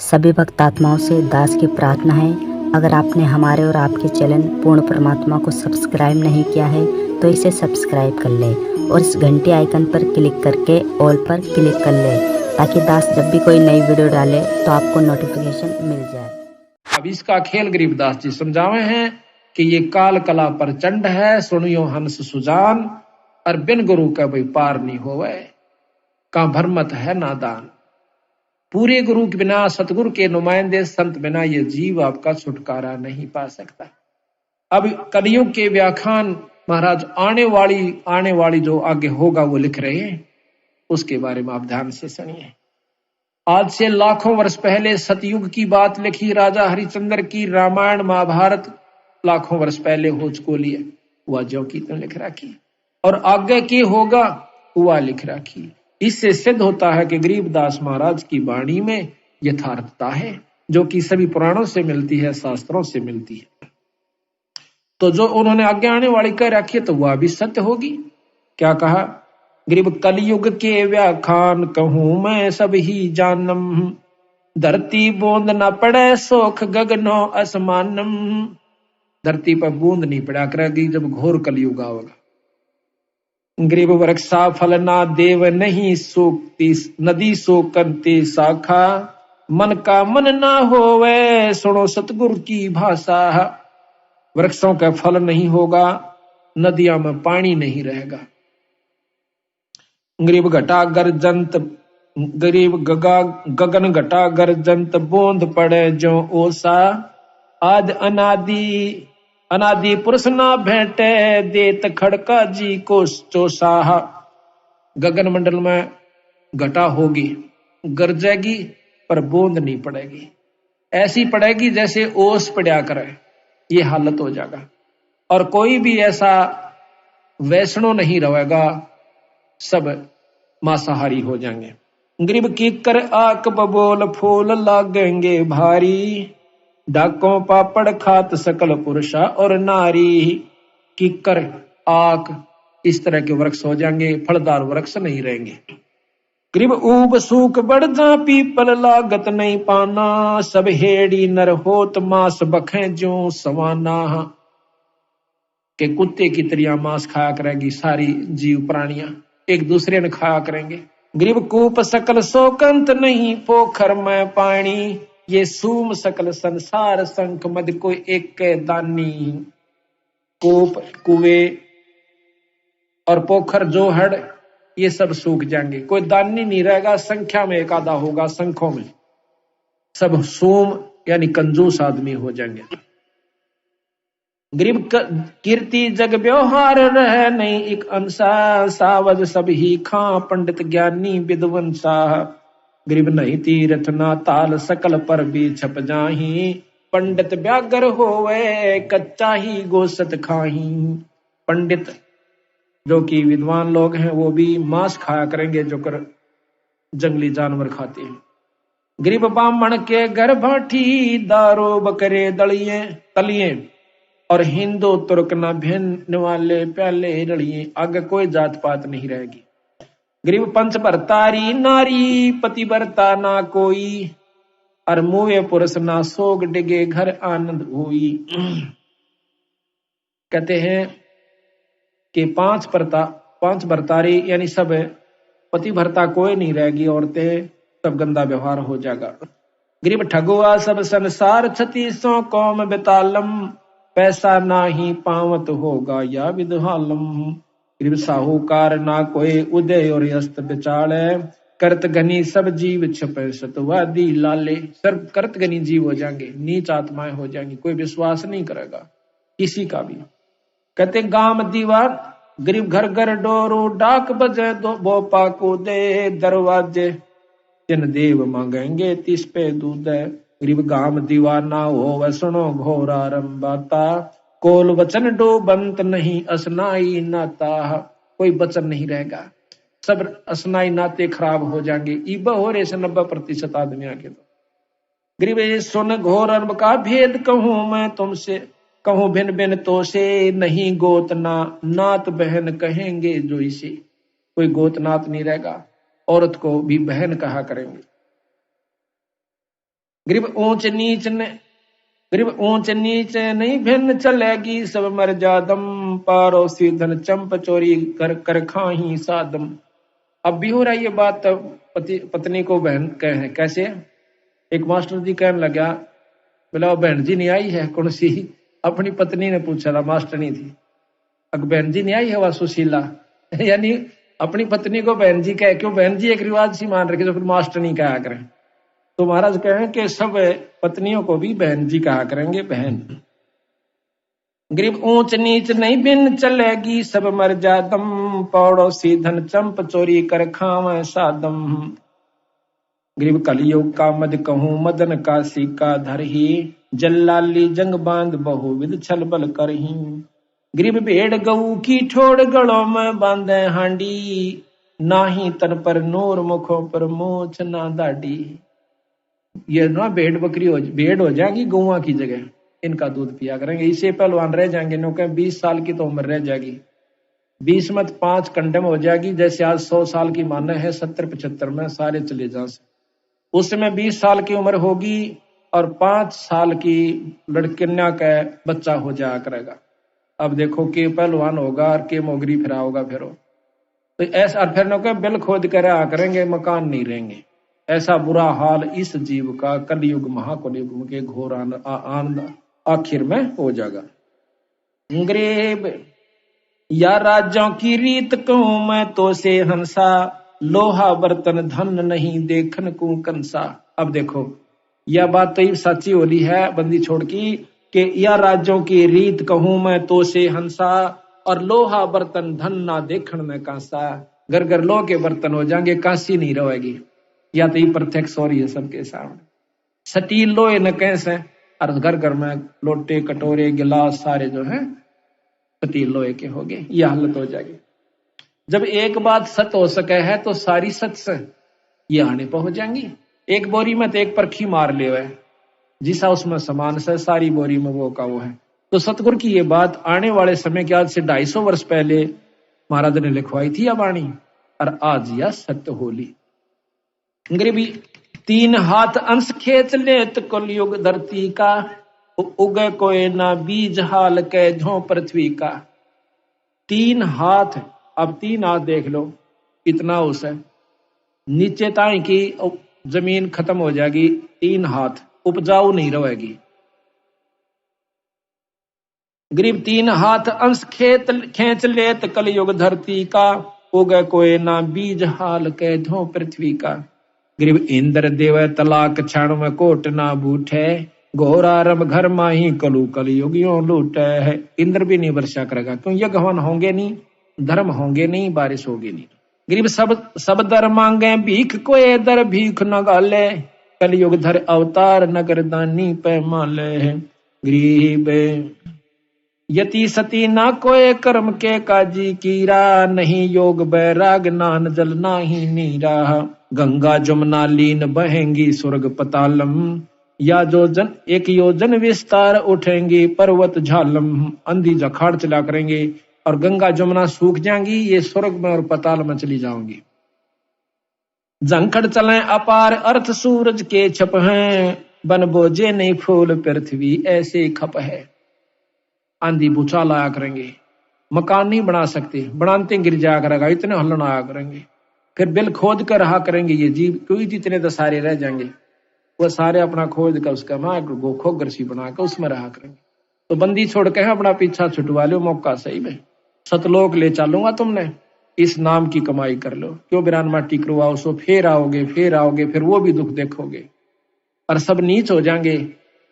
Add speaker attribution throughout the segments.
Speaker 1: सभी भक्त आत्माओं से दास की प्रार्थना है, अगर आपने हमारे और आपके चैनल पूर्ण परमात्मा को सब्सक्राइब नहीं किया है तो इसे सब्सक्राइब कर लें और इस घंटी आइकन पर क्लिक करके ऑल पर क्लिक कर लें ताकि दास जब भी कोई नई वीडियो डाले तो आपको नोटिफिकेशन मिल जाए।
Speaker 2: अब इसका खेल गरीबदास जी समझावे हैं कि ये काल कला प्रचंड है, सुनियो हंस सुजान, और बिन गुरु का भाई पार नहीं होवे, का भरमत है नादान। पूरे गुरु के बिना, सतगुरु के नुमाइंदे संत बिना ये जीव आपका छुटकारा नहीं पा सकता। अब कलियुग के व्याख्यान महाराज आने वाली जो आगे होगा वो लिख रहे हैं, उसके बारे में आप ध्यान से सुनिए। आज से लाखों वर्ष पहले सतयुग की बात लिखी, राजा हरिश्चंद्र की रामायण महाभारत लाखों वर्ष पहले हो चुकी है, वह ज्यों की तो लिख रखी, और आगे की होगा वह लिख रखी। इससे सिद्ध होता है कि गरीबदास महाराज की वाणी में यथार्थता है, जो कि सभी पुराणों से मिलती है, शास्त्रों से मिलती है। तो जो उन्होंने आगे आने वाली कह रखी है तो वह भी सत्य होगी। क्या कहा? गरीब कलयुग के व्याख्यान कहूं मैं सब ही जानम, धरती बूंद न पड़े सोख गगनो असमानम। धरती पर बूंद नहीं पड़ा करेगी जब घोर कलयुग आवेगा। गरीब वृक्षा फल ना देव नहीं सोकती, नदी सोकती शाखा, मन का मन ना होवे सुनो सतगुरु की भाषा। वृक्षों का फल नहीं होगा, नदियों में पानी नहीं रहेगा। गरीब घटा गर्जंत, गरीब गगन घटा गर्जंत, बूंद पड़े जो ओसा, आद अनादि पुरुष ना भेंटे, देत खड़का जी को चोसाहा। गगन मंडल में घटा होगी, गरजेगी पर बूंद नहीं पड़ेगी, ऐसी पड़ेगी जैसे ओस पड़ा करे, ये हालत हो जाएगा। और कोई भी ऐसा वैष्णो नहीं रहेगा, सब मांसाहारी हो जाएंगे। गरीब कीकर आक बबोल फूल लागेंगे भारी, डाकों पापड़ खात सकल पुरुषा और नारी। कीकर आक इस तरह के वृक्ष हो जाएंगे, फलदार वृक्ष नहीं रहेंगे। गरीब ऊब सूख बढ़ जा पीपल लागत नहीं पाना, सब हेड़ी नर होत मांस बखे ज्यों सवाना। के कुत्ते की तरह मांस खाया करेगी सारी जीव प्राणियां, एक दूसरे ने खाया करेंगे। गरीब कूप सकल शोकंत नहीं पोखर में पानी, ये सूम सकल संसार संख मद को एक दानी। कूप कुएं और पोखर जोहड़ ये सब सूख जाएंगे, कोई दानी नहीं रहेगा, संख्या में एक आधा होगा, संखों में सब सूम यानी कंजूस आदमी हो जाएंगे। गरीब कीर्ति जग व्यवहार रह नहीं एक अंसा, सावज सब ही खा पंडित ज्ञानी विद्वंसा। गरीब नहीं तीर्थ ना ताल सकल पर भी छप जाही, पंडित व्यागर होवे कच्चा ही गोसत खाही। पंडित जो कि विद्वान लोग हैं वो भी मांस खाया करेंगे, जो कर जंगली जानवर खाते हैं। गरीब ब्राह्मण के घर भाठी, दारो बकरे दलिए तलिए, और हिंदू तुर्क न भिन्न वाले प्याले रड़िए। आगे कोई जात पात नहीं रहेगी। गरीब पंच भरतारी नारी, पतिव्रता ना कोई, और मुए पुरुष ना सोग डिगे घर आनंद हुई। कहते हैं कि पांच भरतारी यानी सब पतिव्रता कोई नहीं रहेगी, औरतें सब गंदा व्यवहार हो जाएगा। गरीब ठगुआ सब संसार छती सो कौम बेतालम, पैसा ना ही पावत होगा या विदहालम। गरीब साहूकार ना कोई उदय और अस्त बिचाले, करत घनी सब जीव छपे सतवादी लाले। सर्व करत घनी जीव हो जाएंगे, नीच आत्माएं हो जाएंगी, कोई विश्वास नहीं करेगा किसी का भी। कहते गाम दीवार गरीब घर घर डोरू, डाक बजे दो बोपा को दे, दरवाजे जिन देव मांगेंगे तिस पे दूध। गरीब गाम दीवाना हो वसनो घोरा रंबाता, कोल वचन डो बंत नहीं असनाई नाता। कोई वचन नहीं रहेगा, सब असनाई नाते खराब हो जाएंगे। इब हो रहे से 90% आदमी आगे। तो गरीब सुन घोर अरब का भेद कहूं मैं तुमसे, कहूं भिन भिन तो से नहीं गोत ना, नात बहन कहेंगे जो इसे। कोई गोत नात नहीं रहेगा, औरत को भी बहन कहा करेंगे। गरीब ऊंच नीच नहीं भिन्न चलेगी, सब मर जादम, पारोसी धन चंप चोरी कर कर खाही सादम। अब भी हो रहा है ये बात पत्नी को बहन कहे कैसे। एक मास्टर जी कहने लगा, बोला बहन जी नहीं आई है कौन सी, अपनी पत्नी ने पूछा था, मास्टर नहीं थी। अब बहन जी नहीं आई है वह सुशीला यानी अपनी पत्नी को बहन जी कहे, क्यों बहन जी एक रिवाज सी मान रखे, तो फिर मास्टर नहीं कहा करें। तो महाराज कहें कि सब पत्नियों को भी बहन जी कहा करेंगे, बहन। गरीब ऊंच नीच नहीं बिन चलेगी, सब मर जादम, पड़ोसी धन चंप चोरी कर खावे सादम। गरीब कलयुग का मद कहूं मदन का सिक्का धरही, जल्लाली जंग बांध बहुविध छल बल करही। गरीब भेड़ गऊ की ठोड़ गलों में बांधे हांडी, नाही तन पर नूर मुखों पर मूछ ना दाढ़ी। ये ना भेड़ हो जाएगी गौवा की जगह, इनका दूध पिया करेंगे। इसे पहलवान रह जाएंगे, नो 20 साल की तो उम्र रह जाएगी, 20 मत 5 कंडम हो जाएगी। जैसे आज 100 साल की माना है, 70-75 में सारे चले जा से। उस समय 20 साल की उम्र होगी और 5 साल की लड़कन्या का बच्चा हो जाया करेगा। अब देखो के पहलवान होगा और के मोगरी फिरा होगा फिर। तो ऐसा फिर नो बिल खोद कर आ करेंगे, मकान नहीं रहेंगे। ऐसा बुरा हाल इस जीव का कलयुग महाकलयुग के घोर आनंद आखिर में हो जाएगा। गरीब या राज्यों की रीत कहूं मैं तो से हंसा, लोहा बर्तन धन नहीं देखन को कंसा। अब देखो यह बात तो सच्ची होली है बंदी छोड़ की, कि यह राज्यों की रीत कहूं मैं तो से हंसा, और लोहा बर्तन धन ना देखन में कांसा। घर घर लोह के बर्तन हो जाएंगे, कांसी नहीं रहेगी। या तो ये प्रत्यक्ष हो रही है सबके सामने। स्टील लोहे न कैसे, और घर घर में लोटे कटोरे गिलास सारे जो है स्टील लोहे के हो गए। यह हालत हो जाएगी। जब एक बात सत्य हो सके है तो सारी सत्य से ये आने पर हो जाएंगी। एक बोरी में तो एक परखी मार ले हुए, जिसा उसमें समान से सारी बोरी में वो का वो है। तो सतगुरु की ये बात आने वाले समय के आज से 250 वर्ष पहले महाराज ने लिखवाई थी बाणी, और आज यह सत्य होली। गरीबी 3 हाथ अंश खेच लेत कलयुग धरती का, उगे कोई ना बीज हाल के झों पृथ्वी का। 3 हाथ, अब 3 हाथ देख लो इतना उस है, नीचे ताई की जमीन खत्म हो जाएगी। 3 हाथ उपजाऊ नहीं रहेगी। गरीब 3 हाथ अंश खेच लेत कलयुग धरती का, उगे कोई ना बीज हाल के धो पृथ्वी का। गरीब इंद्र देव तलाक क्षण में कोट ना बूठे, घोर आरंभ घर माही कलु कलयुगियों लूटे है। इंद्र भी नहीं वर्षा करेगा, क्यों यज्ञ हवन होंगे नहीं, धर्म होंगे नहीं, बारिश होगी नहीं। गरीब सब दर मांगे भीख, कोई दर भीख न गाले, कलयुग धर अवतार नगर दानी पैमाले है। गरीब यति सती ना कोई कर्म के काजी कीरा, नहीं योग बैराग नान जल नाही नीरा। गंगा जमुना लीन बहेंगी स्वर्ग पतालम, या जोजन 1 योजन विस्तार उठेंगी पर्वत झालम। अंधी जखाड़ चला करेंगे और गंगा जमुना सूख जाएंगी, ये स्वर्ग में और पताल में चली जाओगी। जंखड़ चले अपार अर्थ सूरज के छप हैं, बन बोझे नहीं फूल पृथ्वी ऐसे खप है। आंधी भूचाल आया करेंगे, मकान नहीं बना सकते, बनाते गिर जाया करेगा, इतने हलन आया करेंगे। फिर बिल खोद कर रहा करेंगे ये जीव, कोई जितने तो सारे रह जाएंगे, वो सारे अपना खोद कर उसका माँ खोगर सी बना कर उसमें रहा करेंगे। तो बंदी छोड़ के अपना पीछा छुटवा लो, मौका सही में सतलोक ले चलूंगा तुमने, इस नाम की कमाई कर लो। क्यों बिरान माटी करवाओ, सो फिर आओगे फिर वो भी दुख देखोगे। और सब नीच हो जाएंगे,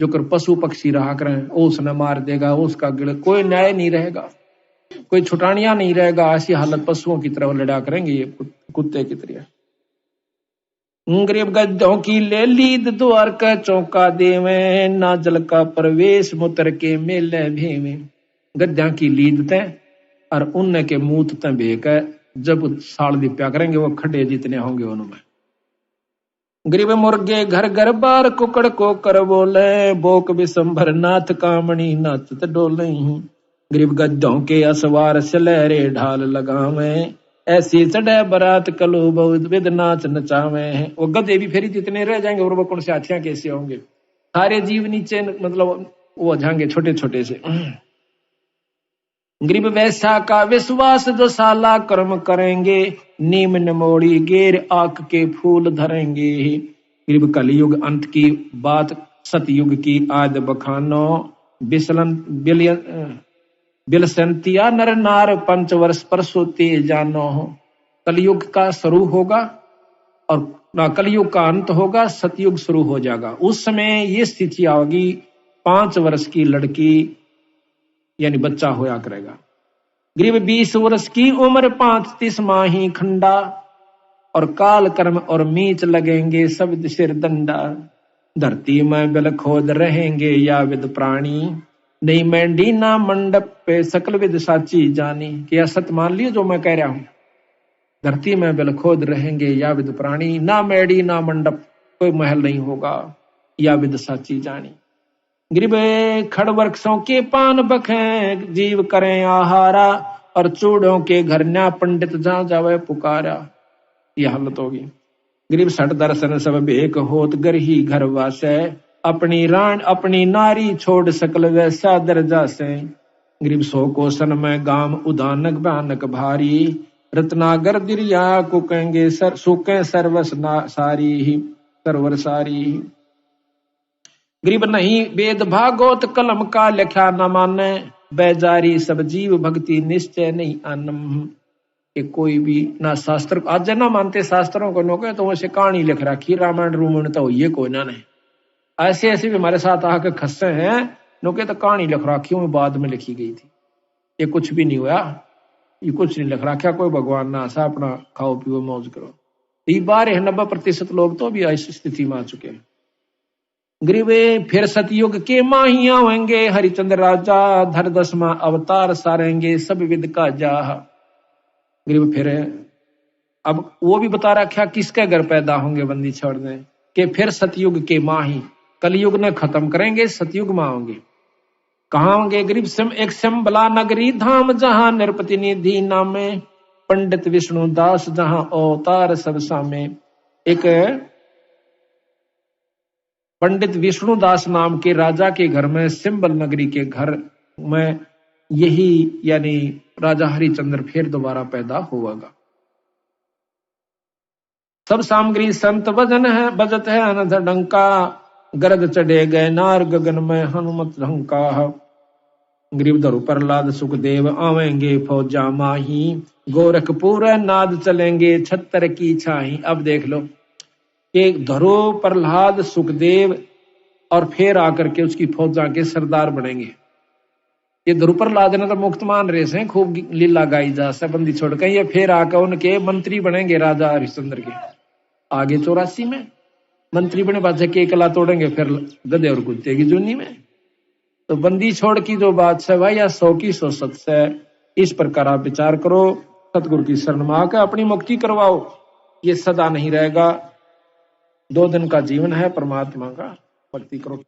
Speaker 2: जो कर पशु पक्षी रहा करें, उसने मार देगा, उसका गिड़, कोई न्याय नहीं रहेगा, कोई छुटानिया नहीं रहेगा। ऐसी हालत पशुओं की तरह लड़ा करेंगे ये कुत्ते की तरह। गरीब गद्दों की ले लीद द्वार का चौका देवे, ना जल का प्रवेश मुतर के मेले भेवे। गद्दा की लीद तय और उन के मूत तय भेकर जब साल दिप्या करेंगे, वो खड्डे जितने होंगे उनमें। गरीब मुर्गे घर घर बार कुकड़ को कर बोले, बोक विशंभर नाथ कामणी नाचत डोले। गरीब गद्दों के असवार सलहरे ढाल लगावे, ऐसी चढ़े बरात कलो बहुत विद नाच नचावे हैं। वो गधे भी फेरी जितने रह जाएंगे और वो कौन से हाथियां कैसे होंगे, सारे जीव नीचे मतलब वो जाएंगे छोटे छोटे से। गरीब वैसा का विश्वास जो साला कर्म करेंगे, नीम नमोड़ी गेर आक के फूल धरेंगे। गरीब कलयुग अंत की बात सतयुग की आद बखानो, बिसलन बिलसंतिया नर नार पंच वर्ष पर सोते जानो। कलयुग का शुरू होगा और ना कलयुग का अंत होगा, सतयुग शुरू हो जाएगा। उस समय ये स्थिति आओगी, 5 वर्ष की लड़की यानी बच्चा होया करेगा। गरीब 20 वर्ष की उम्र 35 माही खंडा, और काल कर्म और मीच लगेंगे सब सिर दंडा। धरती में बिल खोद रहेंगे या विद प्राणी, नहीं मैंडी ना मंडप पे सकल विद साची जानी। क्या सत मान लियो जो मैं कह रहा हूं, धरती में बिल खोद रहेंगे या विद प्राणी, ना मैडी ना मंडप कोई महल नहीं होगा, या विद साची जानी। गरीब खड़ वृक्षों के पान बखें जीव करें आहारा, और चूड़ों के घर न्या पंडित जहां जावे पुकारा। यह हालत होगी। गरीब सठ दर्शन सब भेक होत घर ही घर वासे, अपनी रान अपनी नारी छोड़ सकल वैसा दर्जा से। गरीब 100 कोसन में गाम उदानक भयानक भारी, रत्नागर दिरिया को कहेंगे सर सुके सर्वस सारी ही सरवर सारी। गरीब नहीं वेद भागवत कलम का लिखा न माने, बेजारी सब जीव भक्ति निश्चय नहीं आनम। कि कोई भी ना शास्त्र आज ना मानते शास्त्रों को नोके तो वैसे कहानी लिख रखी रामायण रूमायण तो ये कोई ना नहीं। ऐसे ऐसे भी हमारे साथ आके खस्से हैं नोके तो कहानी लिख रखी हूँ बाद में लिखी गई थी, ये कुछ भी नहीं हुआ, ये कुछ नहीं लिख रखा। कोई भगवान ना आशा अपना खाओ पियो मौज करो। ये 90% लोग तो भी ऐसी स्थिति में आ चुके हैं। गरीबे फिर सतयुग के माहिया होंगे, हरिचंद्र राजा धर 10वां अवतार सारेंगे सब विद का जाह। गरीब फिर अब वो भी बता रखा किसके घर पैदा होंगे बंदी छोड़ने के, फिर सतयुग के माही कलयुग ने खत्म करेंगे, सतयुग में होंगे। कहा होंगे गरीब एक संबला नगरी धाम, जहां नृपति निधि नामे, पंडित विष्णु दास जहां अवतार सब सामे। एक पंडित विष्णुदास नाम के राजा के घर में सिंबल नगरी के घर में यही यानी राजा हरिचंद्र फिर दोबारा पैदा होगा। सब सामग्री संत भजन है बजत है अनध डंका, गरद चढ़े गए नार गगन में हनुमत ढंका। गरीब धरु प्रहलाद सुखदेव आवेंगे फौजा माही, गोरखपुर नाद चलेंगे छत्तर की छाही। अब देख लो कि धरो प्रहलाद सुखदेव और फिर आकर के उसकी फौजा के सरदार बनेंगे। ये ध्रुव प्रहलाद ने तो मुक्त मान रहे हैं, खूब लीला गाई जा सबंदी छोड़ के, ये फिर आकर उनके मंत्री बनेंगे राजा हरिश्चंद्र के। आगे 84 में मंत्री बने बादशाह के कला तोड़ेंगे फिर गधे और कुत्ते की जुनी में। तो बंदी छोड़ की जो बात है भाई या 100 की 100 सच है। इस प्रकार आप विचार करो, सतगुरु की शरण में आकर अपनी मुक्ति करवाओ, ये सदा नहीं रहेगा। 2 दिन का जीवन है, परमात्मा का भक्ति करो।